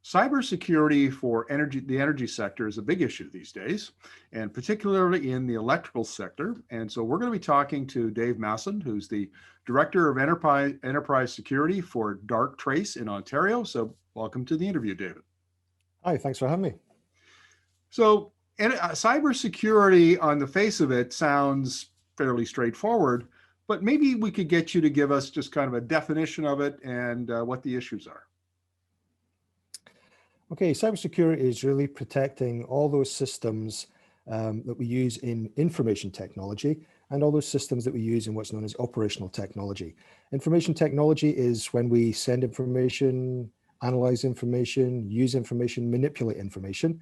Cybersecurity for the energy sector is a big issue these days, and particularly in the electrical sector. And so we're going to be talking to Dave Masson, who's the Director of Enterprise Security for Darktrace in Ontario. So welcome to the interview, David. Hi, thanks for having me. So cybersecurity on the face of it sounds fairly straightforward, but maybe we could get you to give us just kind of a definition of it and what the issues are. Okay, cybersecurity is really protecting all those systems that we use in information technology and all those systems that we use in what's known as operational technology. Information technology is when we send information, analyze information, use information, manipulate information.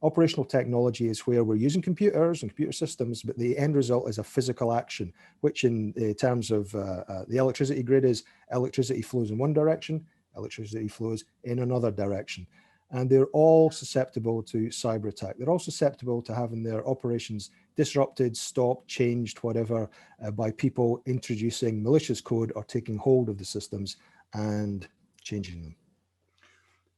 Operational technology is where we're using computers and computer systems, but the end result is a physical action, which in terms of the electricity grid is electricity flows in one direction, electricity flows in another direction. And they're all susceptible to cyber attack. They're all susceptible to having their operations disrupted, stopped, changed, whatever, by people introducing malicious code or taking hold of the systems and changing them.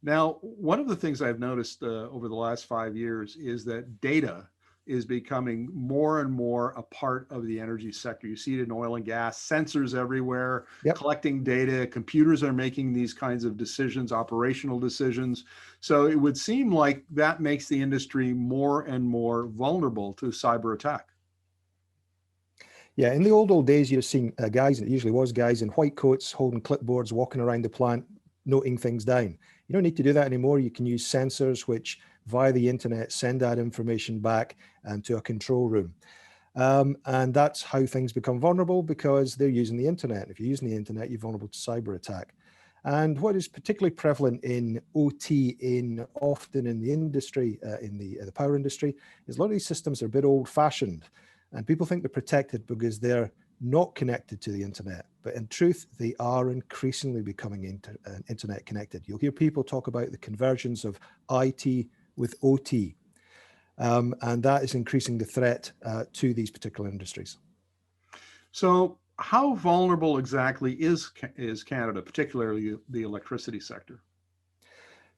Now, one of the things I've noticed over the last 5 years is that data is becoming more and more a part of the energy sector. You see it in oil and gas, sensors everywhere, Yep. Collecting data, computers are making these kinds of decisions, operational decisions. So it would seem like that makes the industry more and more vulnerable to cyber attack. Yeah, in the old days, you'd have seen guys, and it usually was guys in white coats holding clipboards, walking around the plant, noting things down. You don't need to do that anymore. You can use sensors which via the internet send that information back to a control room. And that's how things become vulnerable, because they're using the internet. If you're using the internet, you're vulnerable to cyber attack. And what is particularly prevalent in OT, often in the industry, in the power industry, is a lot of these systems are a bit old-fashioned, and people think they're protected because they're not connected to the internet, but in truth, they are increasingly becoming internet connected. You'll hear people talk about the convergence of IT with OT, and that is increasing the threat to these particular industries. So how vulnerable exactly is Canada, particularly the electricity sector?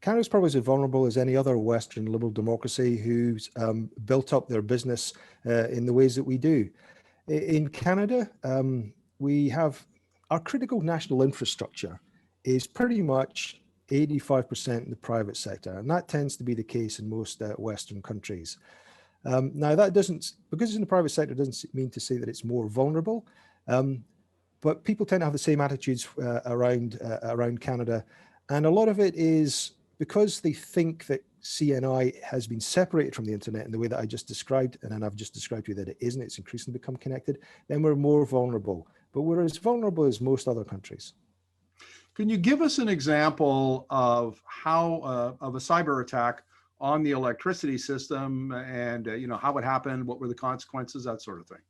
Canada's probably as vulnerable as any other Western liberal democracy who's built up their business in the ways that we do. In Canada, we have our critical national infrastructure is pretty much 85% in the private sector, and that tends to be the case in most Western countries. Now, that doesn't, because it's in the private sector, doesn't mean to say that it's more vulnerable, but people tend to have the same attitudes around Canada, and a lot of it is because they think that CNI has been separated from the internet in the way that I just described, and then I've just described to you that it isn't, it's increasingly become connected, then we're more vulnerable. But we're as vulnerable as most other countries. Can you give us an example of how of a cyber attack on the electricity system, and how it happened, what were the consequences, that sort of thing?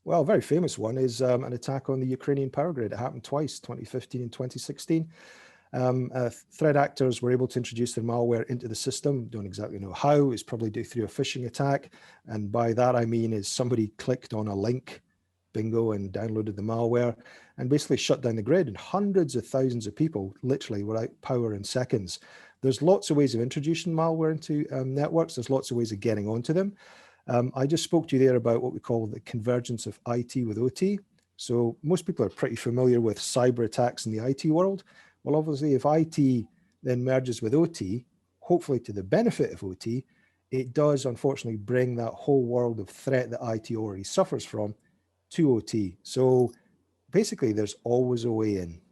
Well, a very famous one is an attack on the Ukrainian power grid. It happened twice, 2015 and 2016. Threat actors were able to introduce their malware into the system. Don't exactly know how. It's probably due through a phishing attack. And by that, I mean is somebody clicked on a link, bingo, and downloaded the malware and basically shut down the grid. And hundreds of thousands of people literally were out power in seconds. There's lots of ways of introducing malware into networks. There's lots of ways of getting onto them. I just spoke to you there about what we call the convergence of IT with OT. So most people are pretty familiar with cyber attacks in the IT world. Well, obviously, if IT then merges with OT, hopefully to the benefit of OT, it does unfortunately bring that whole world of threat that IT already suffers from to OT. So basically, there's always a way in.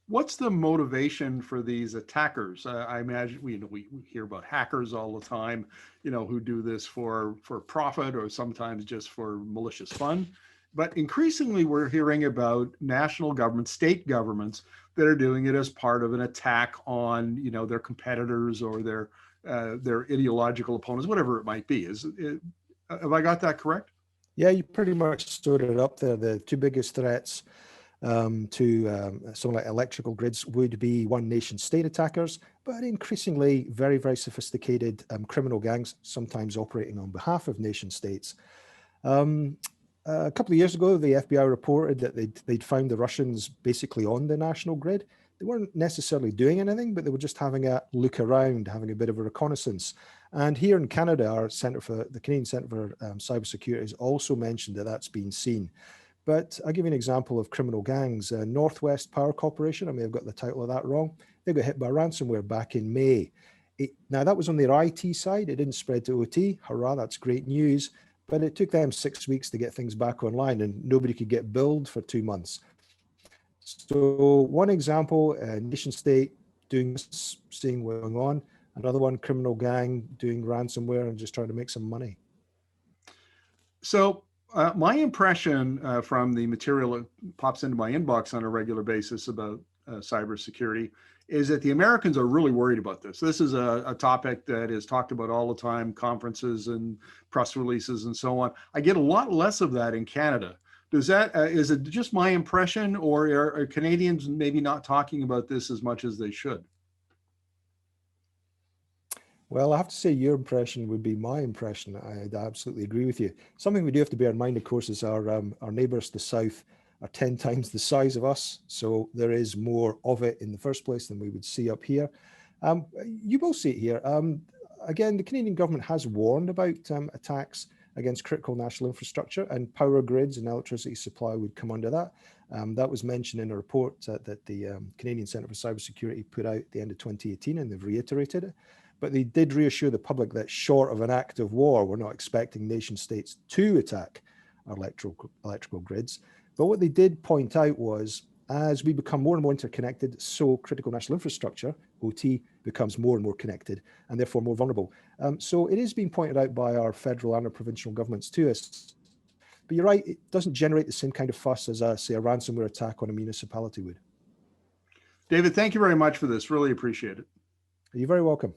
What's the motivation for these attackers? I imagine we hear about hackers all the time, who do this for profit or sometimes just for malicious fun. But increasingly, we're hearing about national governments, state governments that are doing it as part of an attack on, their competitors or their ideological opponents, whatever it might be. Have I got that correct? Yeah, you pretty much stood it up there. The two biggest threats to something like electrical grids would be one nation state attackers, but increasingly very, very sophisticated criminal gangs, sometimes operating on behalf of nation states. A couple of years ago, the FBI reported that they'd found the Russians basically on the national grid. They weren't necessarily doing anything, but they were just having a look around, having a bit of a reconnaissance. And here in Canada, the Canadian Centre for Cybersecurity has also mentioned that that's been seen. But I'll give you an example of criminal gangs. Northwest Power Corporation, I may have got the title of that wrong, they got hit by ransomware back in May. Now, that was on their IT side. It didn't spread to OT. Hurrah, that's great news. But it took them 6 weeks to get things back online, and nobody could get billed for 2 months. So one example, a nation state doing this, seeing what's going on. Another one, criminal gang doing ransomware and just trying to make some money. So my impression from the material that pops into my inbox on a regular basis about cybersecurity is that the Americans are really worried about this. This is a topic that is talked about all the time, conferences and press releases and so on. I get a lot less of that in Canada. Does that, is it just my impression, or are Canadians maybe not talking about this as much as they should? Well, I have to say your impression would be my impression. I absolutely agree with you. Something we do have to bear in mind, of course, is our neighbours to the south are 10 times the size of us. So there is more of it in the first place than we would see up here. You will see it here. Again, the Canadian government has warned about attacks against critical national infrastructure, and power grids and electricity supply would come under that. That was mentioned in a report that the Canadian Centre for Cybersecurity put out at the end of 2018, and they've reiterated it. But they did reassure the public that short of an act of war, we're not expecting nation states to attack our electrical grids. But what they did point out was, as we become more and more interconnected, so critical national infrastructure, OT, becomes more and more connected and therefore more vulnerable. So it is being pointed out by our federal and our provincial governments to us. But you're right, it doesn't generate the same kind of fuss as, say, a ransomware attack on a municipality would. David, thank you very much for this. Really appreciate it. You're very welcome.